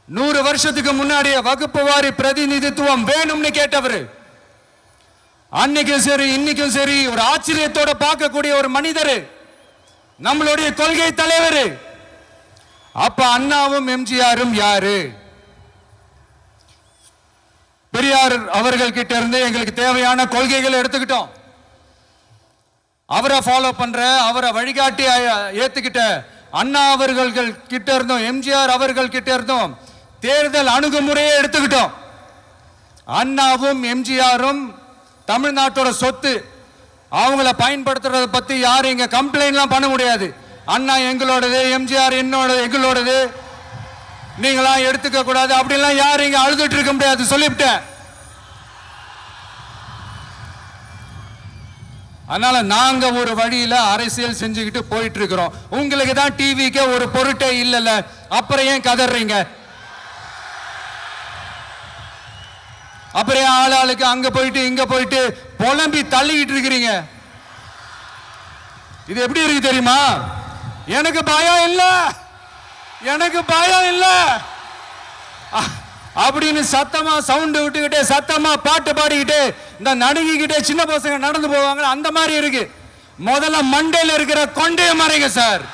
100 வருஷத்துக்கு முன்னாடியே வகுப்பு வாரி பிரதிநிதித்துவம் வேணும்னு கேட்டவர். அன்னைக்கும் சரி இன்னைக்கும் சரி ஒரு ஆச்சரியத்தோட பார்க்கக்கூடிய ஒரு மனிதர், நம்மளுடைய கொள்கை தலைவர். அப்ப அண்ணாவும் எம்ஜிஆரும் யாரு? பெரியார் அவர்கள் கிட்ட இருந்து எங்களுக்கு தேவையான கொள்கைகளை எடுத்துக்கிட்டோம். அவரை ஃபாலோ பண்ற, அவரை வழிகாட்டி ஏத்துக்கிட்ட அண்ணா அவர்கள் கிட்ட இருந்தோம், எம்ஜிஆர் அவர்கள் கிட்ட இருந்தோம் தேர்தல் அணுகுமுறையை எடுத்துக்கிட்டோம். அண்ணாவும் எம்ஜிஆரும் தமிழ்நாட்டோட சொத்து. அவங்கள பயன்படுத்துறதை பத்தி யாரும் இங்க கம்ப்ளைண்ட்லாம் பண்ண முடியாது. அண்ணா எங்களோடது, எம்ஜிஆர் என்னோடது, எங்களோடது, நீங்களாம் எடுத்துக்க கூடாது அப்படிலாம் யாரும் இங்க அழுதுட்டு இருக்க முடியாது, சொல்லிவிட்டேன். அதனால நாங்க ஒரு வழியில அரசியல் செஞ்சுக்கிட்டு போயிட்டு இருக்கிறோம். உங்களுக்கு தான் டிவிக்கு ஒரு பொருட்டே இல்லைல்ல, அப்புறம் ஏன் கதறீங்க? அப்புறம் ஆளாளுக்கு அங்க போயிட்டு இங்க போயிட்டு புலம்பி தள்ளிக்கிட்டு இருக்கிறீங்க. இது எப்படி இருக்கு தெரியுமா? எனக்கு பயம் இல்ல, எனக்கு பயம் இல்ல அப்படின்னு சத்தமா சவுண்ட் விட்டுக்கிட்டே சத்தமா பாட்டு பாடிக்கிட்டு இந்த நடுங்கிக்கிட்டே சின்ன பசங்க நடந்து போவாங்க, அந்த மாதிரி இருக்கு. முதல்ல மண்டையில் இருக்கிற கொண்டைய மறைங்க சார்.